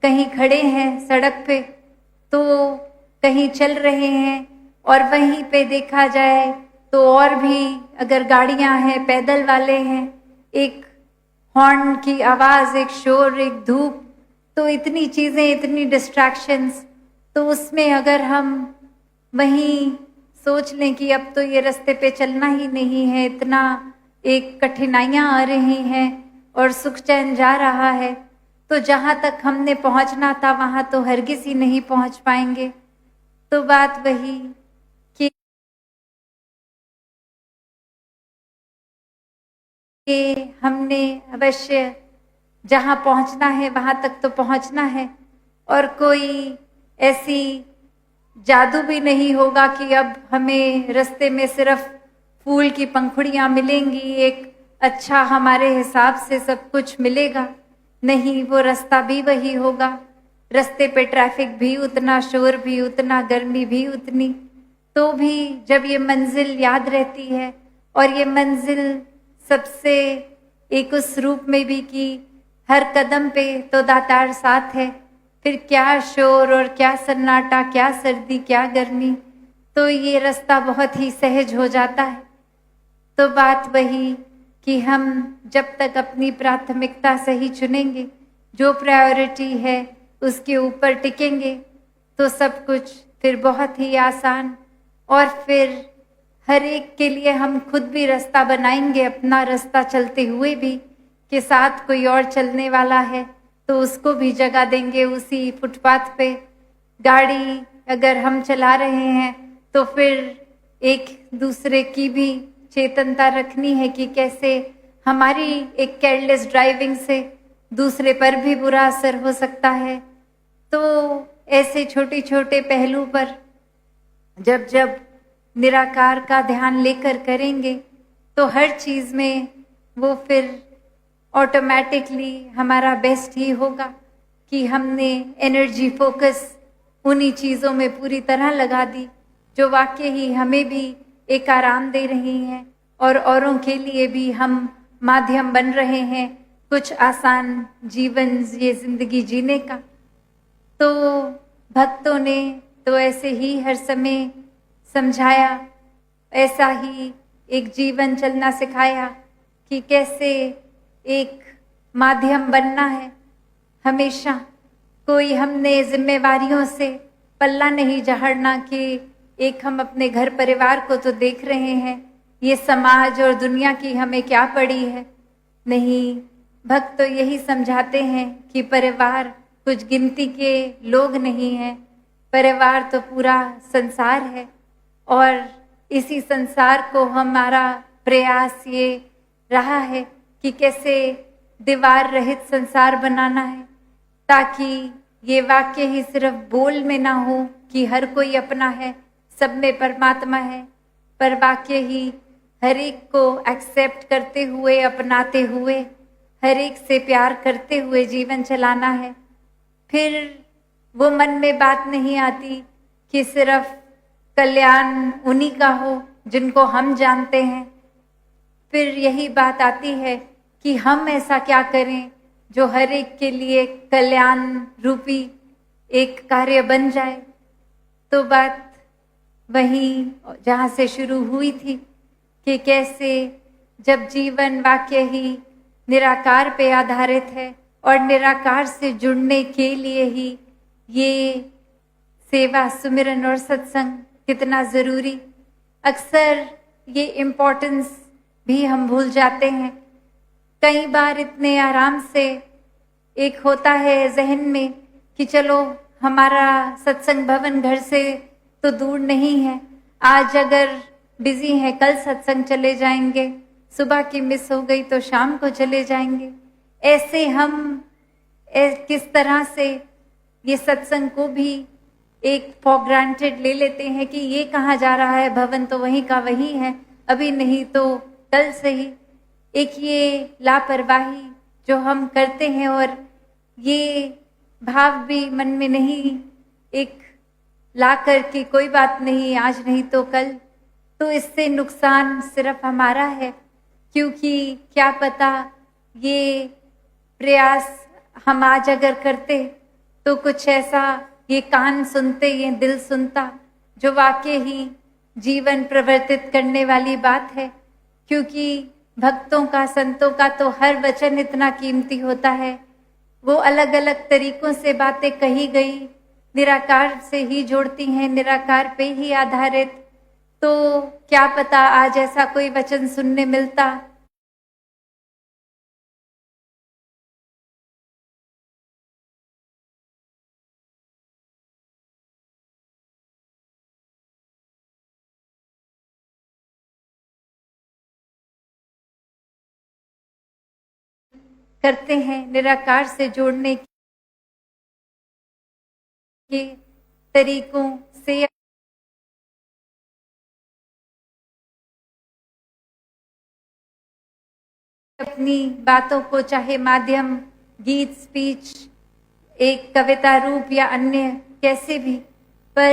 कहीं खड़े हैं सड़क पे तो कहीं चल रहे हैं, और वहीं पे देखा जाए तो और भी अगर गाड़ियां हैं, पैदल वाले हैं, एक हॉर्न की आवाज़, एक शोर, एक धूप, तो इतनी चीज़ें, इतनी डिस्ट्रैक्शंस। तो उसमें अगर हम वहीं सोच लें कि अब तो ये रास्ते पे चलना ही नहीं है, इतना एक कठिनाइयाँ आ रही हैं और सुख चैन जा रहा है, तो जहाँ तक हमने पहुँचना था वहाँ तो हरगिज़ ही नहीं पहुँच पाएंगे। तो बात वही कि हमने अवश्य जहाँ पहुँचना है वहाँ तक तो पहुँचना है, और कोई ऐसी जादू भी नहीं होगा कि अब हमें रास्ते में सिर्फ फूल की पंखुड़ियाँ मिलेंगी, एक अच्छा हमारे हिसाब से सब कुछ मिलेगा। नहीं, वो रास्ता भी वही होगा, रास्ते पे ट्रैफिक भी उतना, शोर भी उतना, गर्मी भी उतनी। तो भी जब ये मंजिल याद रहती है, और ये मंजिल सबसे एक उस रूप में भी कि हर कदम पे तो दातार साथ है, फिर क्या शोर और क्या सन्नाटा, क्या सर्दी, क्या गर्मी, तो ये रास्ता बहुत ही सहज हो जाता है। तो बात वही कि हम जब तक अपनी प्राथमिकता सही चुनेंगे, जो प्रायोरिटी है उसके ऊपर टिकेंगे, तो सब कुछ फिर बहुत ही आसान, और फिर हर एक के लिए हम खुद भी रास्ता बनाएंगे, अपना रास्ता चलते हुए भी, कि साथ कोई और चलने वाला है तो उसको भी जगह देंगे उसी फुटपाथ पे। गाड़ी अगर हम चला रहे हैं तो फिर एक दूसरे की भी चेतनता रखनी है कि कैसे हमारी एक केयरलेस ड्राइविंग से दूसरे पर भी बुरा असर हो सकता है। तो ऐसे छोटे छोटे पहलू पर जब जब निराकार का ध्यान लेकर करेंगे तो हर चीज़ में वो फिर ऑटोमेटिकली हमारा बेस्ट ही होगा कि हमने एनर्जी फोकस उन्हीं चीज़ों में पूरी तरह लगा दी जो वाकई ही हमें भी एक आराम दे रही हैं, और औरों के लिए भी हम माध्यम बन रहे हैं कुछ आसान जीवन, ये जिंदगी जीने का। तो भक्तों ने तो ऐसे ही हर समय समझाया, ऐसा ही एक जीवन चलना सिखाया कि कैसे एक माध्यम बनना है। हमेशा कोई हमने जिम्मेवारियों से पल्ला नहीं झाड़ना कि एक हम अपने घर परिवार को तो देख रहे हैं, ये समाज और दुनिया की हमें क्या पड़ी है। नहीं, भक्त तो यही समझाते हैं कि परिवार कुछ गिनती के लोग नहीं हैं, परिवार तो पूरा संसार है, और इसी संसार को हमारा प्रयास ये रहा है कि कैसे दीवार रहित संसार बनाना है, ताकि ये वाक्य ही सिर्फ बोल में ना हो कि हर कोई अपना है, सब में परमात्मा है, पर वाक्य ही हर एक को एक्सेप्ट करते हुए, अपनाते हुए, हर एक से प्यार करते हुए जीवन चलाना है। फिर वो मन में बात नहीं आती कि सिर्फ कल्याण उन्हीं का हो जिनको हम जानते हैं। फिर यही बात आती है कि हम ऐसा क्या करें जो हर एक के लिए कल्याण रूपी एक कार्य बन जाए। तो बात वही जहाँ से शुरू हुई थी कि कैसे जब जीवन वाक्य ही निराकार पे आधारित है, और निराकार से जुड़ने के लिए ही ये सेवा, सुमिरन और सत्संग कितना ज़रूरी। अक्सर ये इम्पोर्टेंस भी हम भूल जाते हैं। कई बार इतने आराम से एक होता है जहन में कि चलो हमारा सत्संग भवन घर से तो दूर नहीं है, आज अगर बिजी है कल सत्संग चले जाएंगे, सुबह की मिस हो गई तो शाम को चले जाएंगे। ऐसे हम किस तरह से ये सत्संग को भी एक फॉर ग्रांटेड ले लेते हैं कि ये कहाँ जा रहा है, भवन तो वहीं का वहीं है, अभी नहीं तो कल से ही। एक ये लापरवाही जो हम करते हैं, और ये भाव भी मन में नहीं एक ला कर कि कोई बात नहीं, आज नहीं तो कल, तो इससे नुकसान सिर्फ हमारा है, क्योंकि क्या पता ये प्रयास हम आज अगर करते तो कुछ ऐसा ये कान सुनते, ये दिल सुनता, जो वाकई ही जीवन प्रवर्तित करने वाली बात है। क्योंकि भक्तों का, संतों का तो हर वचन इतना कीमती होता है। वो अलग अलग तरीकों से बातें कही गई, निराकार से ही जोड़ती हैं, निराकार पे ही आधारित। तो क्या पता आज ऐसा कोई वचन सुनने मिलता। करते हैं निराकार से जोड़ने के तरीकों से अपनी बातों को, चाहे माध्यम गीत, स्पीच, एक कविता रूप या अन्य कैसे भी, पर